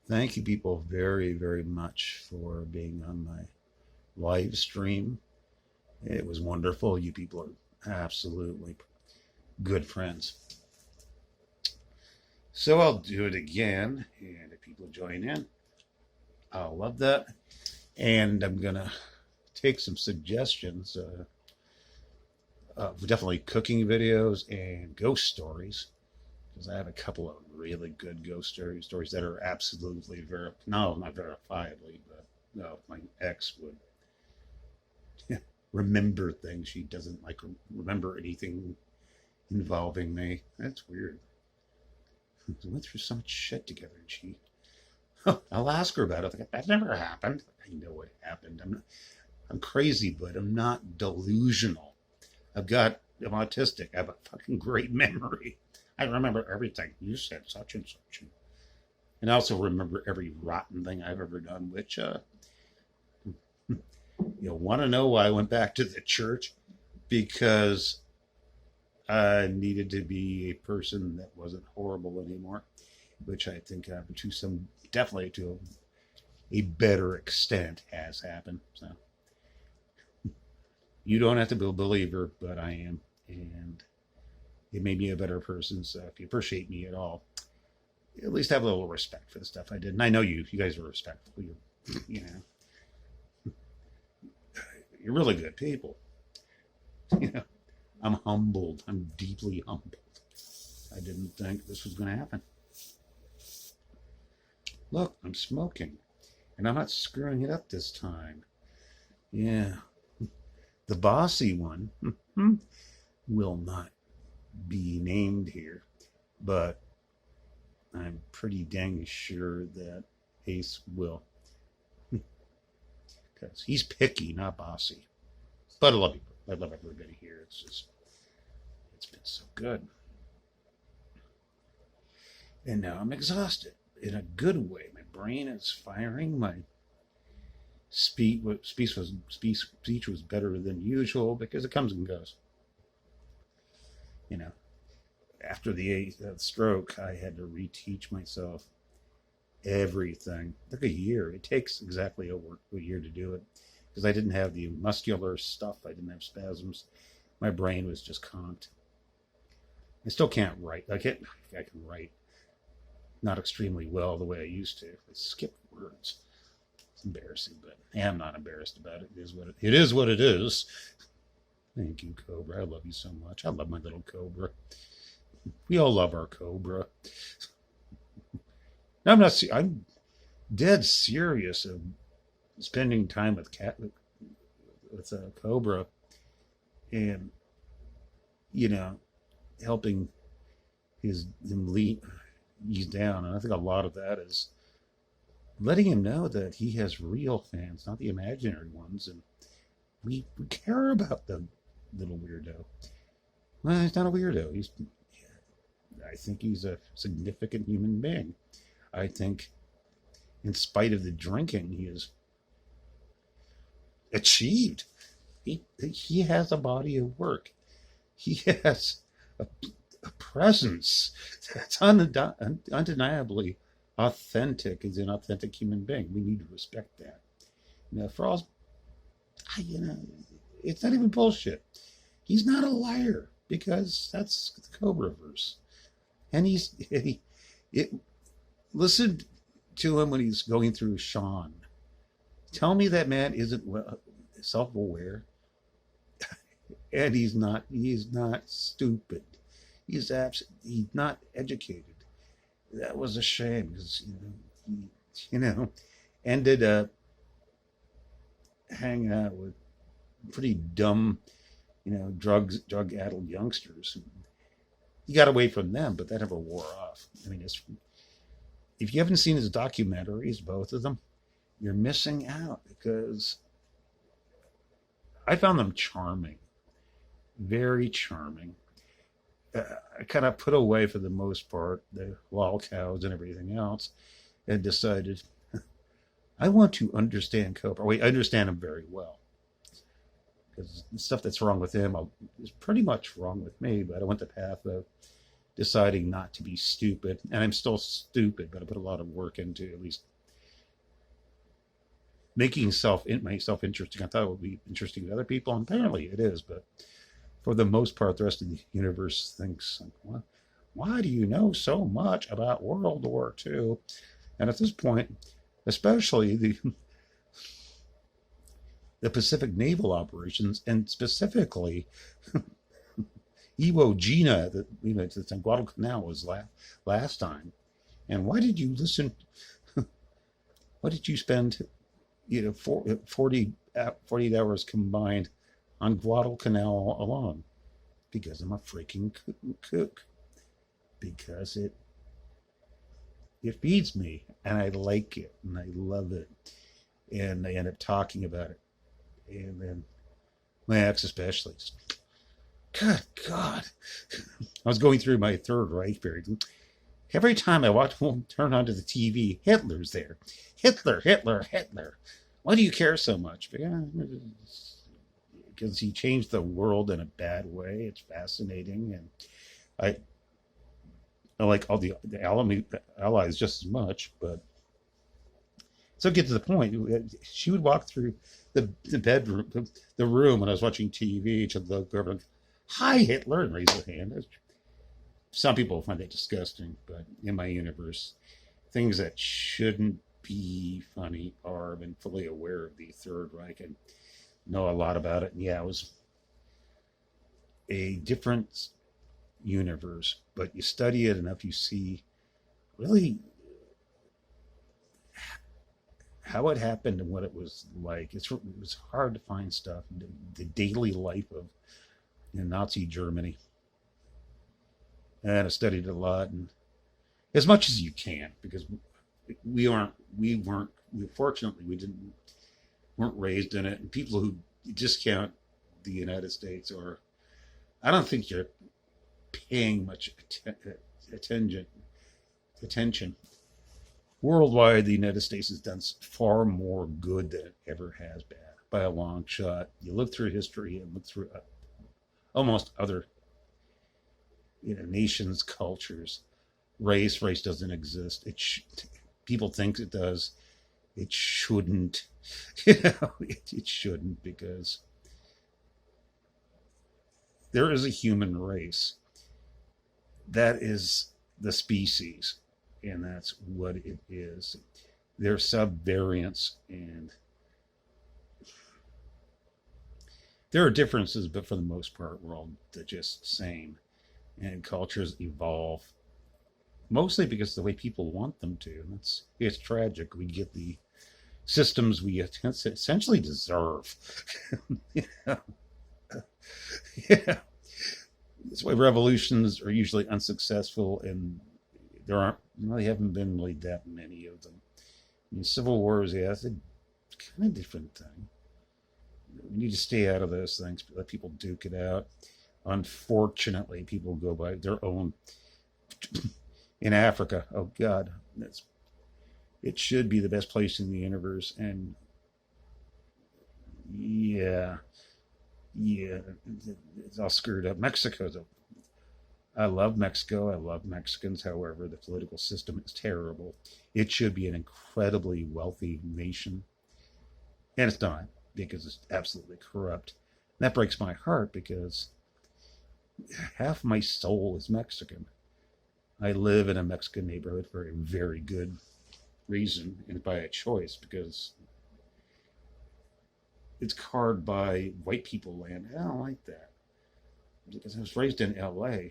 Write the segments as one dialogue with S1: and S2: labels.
S1: Thank you, people, very, very much for being on my live stream. It was wonderful. You people are absolutely good friends. So I'll do it again. And if people join in, I'll love that. And I'm going to take some suggestions of definitely cooking videos and ghost stories, because I have a couple of really good ghost stories that are absolutely no, not verifiably, but no, my ex would remember things. She doesn't like remember anything involving me. That's weird. We went through so much shit together, and I'll ask her about it. Like, that never happened. I know what happened. I'm crazy, but I'm not delusional. I'm autistic. I have a fucking great memory. I remember everything. You said such and such. And I also remember every rotten thing I've ever done, which, you'll want to know why I went back to the church, because I needed to be a person that wasn't horrible anymore, which I think to some, definitely to a better extent has happened. So you don't have to be a believer, but I am. And it made me a better person. So if you appreciate me at all, at least have a little respect for the stuff I did. And I know you guys are respectful. You know, you're really good people. You know, I'm humbled. I'm deeply humbled. I didn't think this was going to happen. Look, I'm smoking, and I'm not screwing it up this time. Yeah, the bossy one will not be named here, but I'm pretty dang sure that Ace will, because he's picky, not bossy. But I love you. I love everybody here. It's been so good. And now I'm exhausted in a good way. My brain is firing. My speech was better than usual, because it comes and goes. You know, after the stroke, I had to reteach myself everything. It took a year. It takes exactly a year to do it, because I didn't have the muscular stuff. I didn't have spasms. My brain was just conked. I still can't write. I can write, not extremely well the way I used to. I skip words. It's embarrassing, but I'm not embarrassed about it. It is what it is. Thank you, Cobra. I love you so much. I love my little Cobra. We all love our Cobra. I'm not. I'm dead serious of spending time with Cobra, and helping him lead ease down. And I think a lot of that is letting him know that he has real fans, not the imaginary ones, and we care about the little weirdo. Well, he's not a weirdo. I think he's a significant human being. I think, in spite of the drinking, he has achieved. He has a body of work. He has a, a presence that's undeniably authentic. As an authentic human being, we need to respect that. For all, it's not even bullshit. He's not a liar, because that's the Cobraverse. And listen to him when he's going through Sean. Tell me that man isn't self-aware, and he's not stupid. He's not educated. That was a shame, because he ended up hanging out with pretty dumb, drug-addled youngsters. He got away from them, but that never wore off. I mean, if you haven't seen his documentaries, both of them, you're missing out, because I found them charming, very charming. I kind of put away, for the most part, the lol cows and everything else, and decided I want to understand Cobra. Wait, I understand him very well, because the stuff that's wrong with him is pretty much wrong with me. But I went the path of deciding not to be stupid. And I'm still stupid, but I put a lot of work into at least making myself interesting. I thought it would be interesting to other people, and apparently it is, but for the most part, the rest of the universe thinks, like, well, why do you know so much about World War II? And at this point, especially the Pacific naval operations, and specifically Iwo Jima, that we went to Guadalcanal was last time. And why did you listen? Why did you spend 48 hours combined on Guadalcanal alone? Because I'm a freaking cook. Because it feeds me, and I like it, and I love it, and I end up talking about it, and then my ex especially. Good God, I was going through my Third Reich period. Every time I turn onto the TV, Hitler's there. Hitler, Hitler, Hitler. Why do you care so much? Because he changed the world in a bad way. It's fascinating, and I like all the allies just as much. But so get to the point. She would walk through the bedroom, the room when I was watching TV. She'd look over and, "Hi, Hitler," and raise her hand. Some people find that disgusting, but in my universe, things that shouldn't be funny are. I've been fully aware of the Third Reich and know a lot about it. And yeah, it was a different universe, but you study it enough, you see really how it happened and what it was like. It was hard to find stuff, the daily life of Nazi Germany. And I studied it a lot, and as much as you can, because fortunately weren't raised in it, and people who discount the United States, or I don't think you're paying much attention. Worldwide, the United States has done far more good than it ever has bad by a long shot. You look through history and look through almost other nations, cultures. Race doesn't exist. People think it does. It shouldn't. It shouldn't, because there is a human race. That is the species, and that's what it is. They're subvariants, and there are differences, but for the most part, we're all just the same. And cultures evolve mostly because of the way people want them to. And it's tragic. We get the systems we essentially deserve. Yeah. That's why revolutions are usually unsuccessful, and there haven't been really that many of them. Civil wars, yeah, it's a kind of different thing. We need to stay out of those things, let people duke it out. Unfortunately, people go by their own. In Africa, oh God, it should be the best place in the universe, and yeah, it's all screwed up. I love Mexico. I love Mexicans. However, the political system is terrible. It should be an incredibly wealthy nation, and it's not, because it's absolutely corrupt. That breaks my heart, because half my soul is Mexican. I live in a Mexican neighborhood for a very good reason, and by a choice, because it's carved by white people land. I don't like that, because I was raised in LA,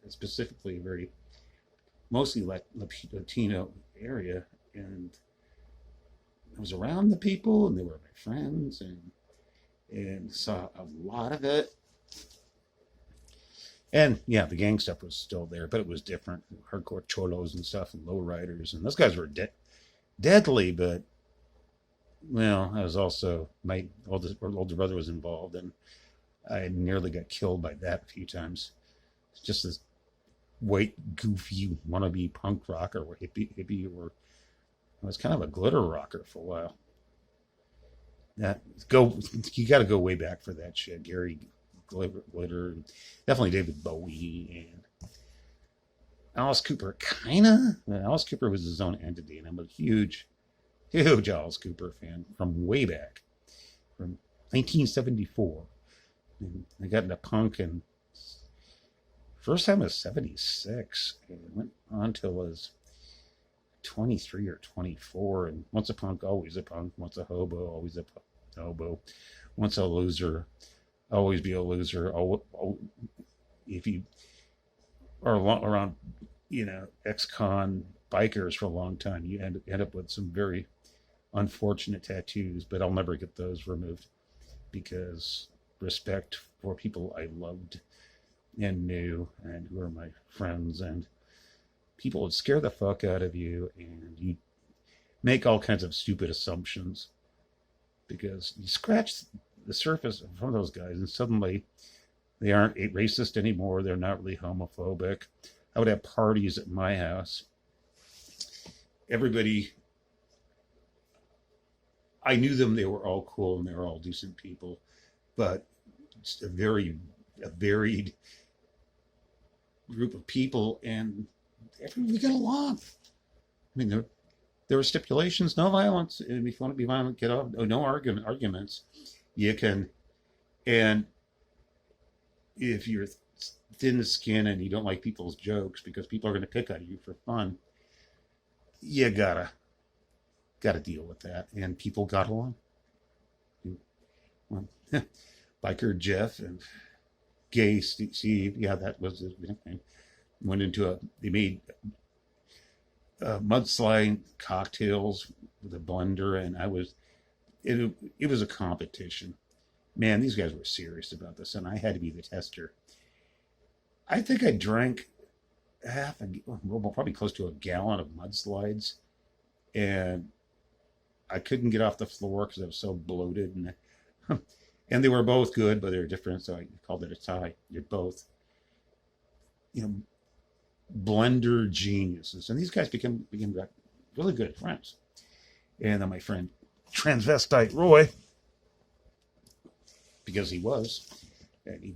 S1: specifically mostly Latino area, and I was around the people, and they were my friends, and saw a lot of it. And yeah, the gang stuff was still there, but it was different. Hardcore cholos and stuff, and lowriders, and those guys were deadly. But well, I was also, my older brother was involved, and I nearly got killed by that a few times. Just this white, goofy, wannabe punk rocker or hippie, or I was kind of a glitter rocker for a while. You got to go way back for that shit. Gary Glitter, definitely David Bowie, and Alice Cooper, kinda. Alice Cooper was his own entity, and I'm a huge, huge Alice Cooper fan from way back, from 1974. And I got into punk, and first time was 76. And it went on till I was 23 or 24. And once a punk, always a punk. Once a hobo, always a hobo. Once a loser, always be a loser. If you are around, ex-con bikers for a long time, you end up with some very unfortunate tattoos, but I'll never get those removed because respect for people I loved and knew and who are my friends, and people would scare the fuck out of you, and you make all kinds of stupid assumptions because you scratch the surface from those guys and suddenly they aren't racist anymore. They're not really homophobic. I would have parties at my house. Everybody, I knew them. They were all cool and they were all decent people, but it's a varied group of people, and we got along. I mean, there were stipulations: no violence. And if you want to be violent, get off. No arguments. You can, and if you're thin skin and you don't like people's jokes because people are going to pick on you for fun, you gotta deal with that. And people got along. Well, Biker Jeff and Gay Steve, yeah, that was his nickname. They made mudslide cocktails with a blender, and it was a competition. Man, these guys were serious about this, and I had to be the tester. I think I drank probably close to a gallon of mudslides, and I couldn't get off the floor because I was so bloated, and they were both good, but they were different, so I called it a tie. You're both, blender geniuses, and these guys became really good friends. And then my friend Transvestite Roy, because he was, and he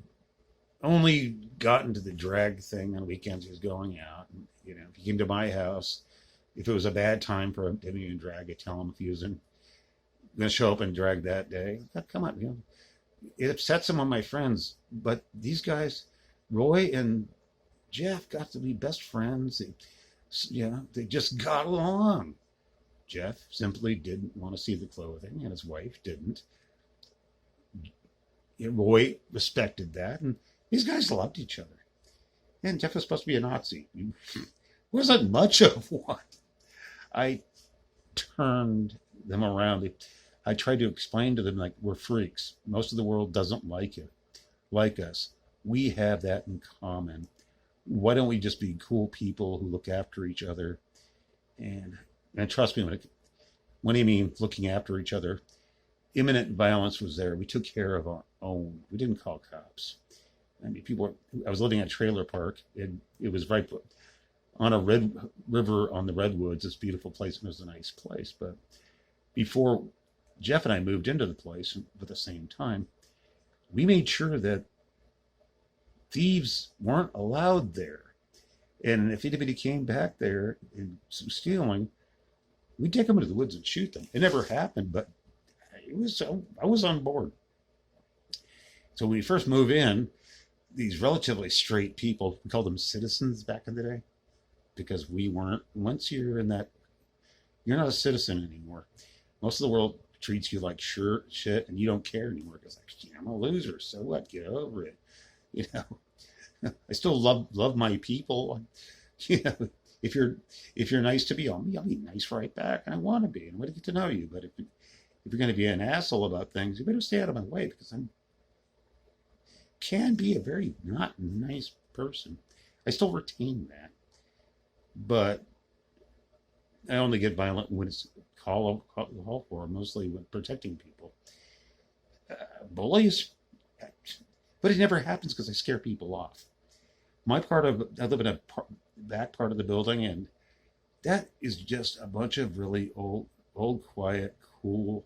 S1: only got into the drag thing on weekends. He was going out, and, if he came to my house, if it was a bad time for him to be in drag, I'd tell him if he was going to show up in drag that day. Come on, it upset some of my friends, but these guys, Roy and Jeff, got to be best friends. They just got along. Jeff simply didn't want to see the clothing, and his wife didn't. Roy respected that, and these guys loved each other. And Jeff was supposed to be a Nazi. He wasn't much of one. I turned them around. I tried to explain to them, like, we're freaks. Most of the world doesn't like us. We have that in common. Why don't we just be cool people who look after each other? And trust me, when I mean looking after each other, imminent violence was there. We took care of our own. We didn't call cops. I mean, I was living at a trailer park, and it was right on a red river on the Redwoods, this beautiful place, and it was a nice place. But before Jeff and I moved into the place at the same time, we made sure that thieves weren't allowed there. And if anybody came back there and stealing, we'd take them into the woods and shoot them. It never happened, but I was on board. So when we first move in, these relatively straight people, we called them citizens back in the day, because we weren't. Once you're in that, you're not a citizen anymore. Most of the world treats you like shit, and you don't care anymore because, like, I'm a loser. So what? Get over it. I still love my people. If you're nice to me, I'll be nice right back. And I want to be, and I want to get to know you. But if you're going to be an asshole about things, you better stay out of my way, because can be a very not nice person. I still retain that, but I only get violent when it's call for, mostly when protecting people. Bullies, but it never happens because I scare people off. I live in a back part of the building, and that is just a bunch of really old, quiet, cool,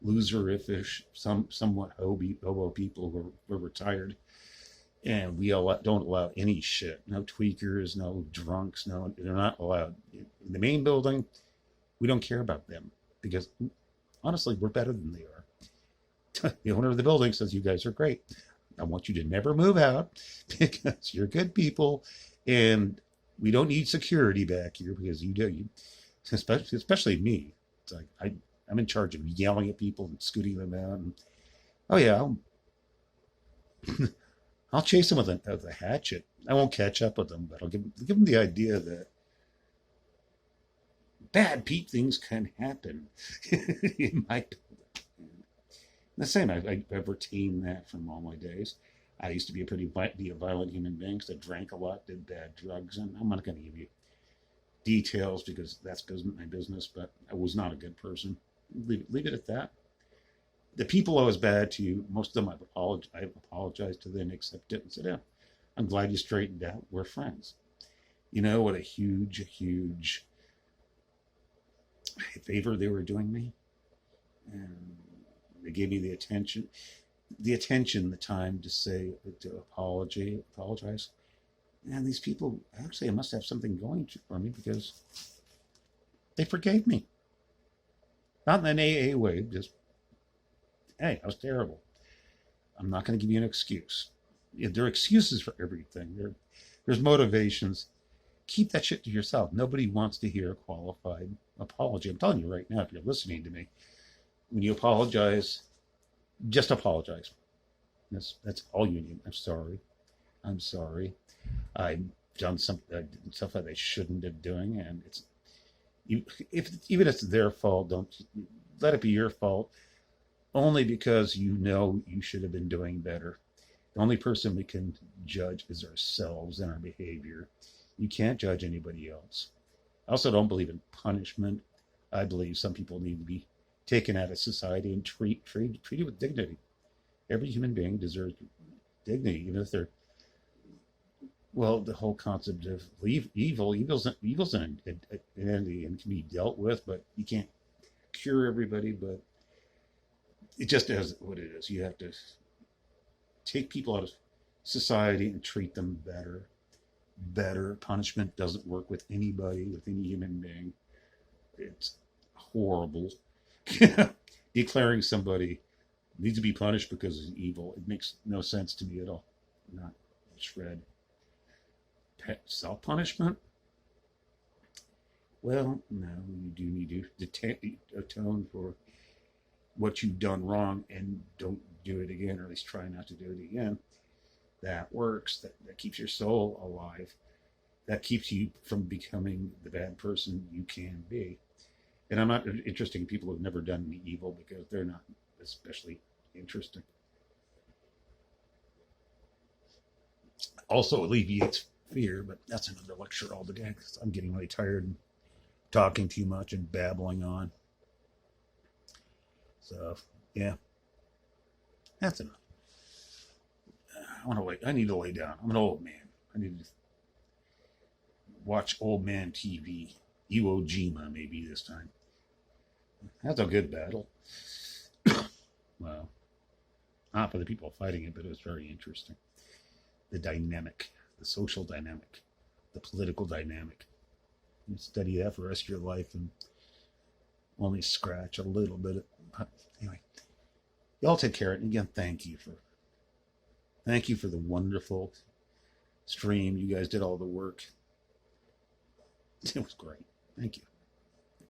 S1: loser-ish, somewhat hobo people who are retired. And we don't allow any shit. No tweakers, no drunks, no, they're not allowed. In the main building, we don't care about them because honestly, we're better than they are. The owner of the building says, you guys are great. I want you to never move out because you're good people and we don't need security back here because you do. Especially me. It's like I'm in charge of yelling at people and scooting them out. And, oh, yeah, I'll chase them with a hatchet. I won't catch up with them, but I'll give them the idea that bad things can happen in my the same. I've retained that from all my days. I used to be a violent human being because I drank a lot, did bad drugs, and I'm not going to give you details because that's my business. But I was not a good person. Leave it at that. The people I was bad to, most of them I've apologized to them, accepted it, and said, "Yeah, I'm glad you straightened out. We're friends." You know what a huge favor they were doing me, and they gave me the attention, the time to apologize. And these people, actually, I must have something going for me because they forgave me. Not in an AA way, just, hey, I was terrible. I'm not going to give you an excuse. There are excuses for everything. There's motivations. Keep that shit to yourself. Nobody wants to hear a qualified apology. I'm telling you right now, if you're listening to me, when you apologize, just apologize. That's all you need. I'm sorry. I've done stuff that I shouldn't have doing, and even if it's their fault, don't let it be your fault. Only because you know you should have been doing better. The only person we can judge is ourselves and our behavior. You can't judge anybody else. I also don't believe in punishment. I believe some people need to be taken out of society and treated with dignity. Every human being deserves dignity, even if they're, well, the whole concept of evil's an entity and can be dealt with, but you can't cure everybody. But it just is what it is. You have to take people out of society and treat them better. Punishment doesn't work with anybody, with any human being. It's horrible. Declaring somebody needs to be punished because of evil, it makes no sense to me at all. Not a shred. Self-punishment? Well, no, you do need to atone for what you've done wrong and don't do it again, or at least try not to do it again. That works. That keeps your soul alive. That keeps you from becoming the bad person you can be. And I'm not interested in people who've never done any evil because they're not especially interesting. Also alleviates fear, but that's another lecture altogether because I'm getting really tired and talking too much and babbling on. So, yeah, that's enough. I need to lay down. I'm an old man. I need to watch old man TV. Iwo Jima, maybe this time. That's a good battle. Well, not for the people fighting it, but it was very interesting. The dynamic, the social dynamic, the political dynamic. You study that for the rest of your life and only scratch a little bit. Anyway, y'all take care. And again, thank you for the wonderful stream. You guys did all the work. It was great. Thank you.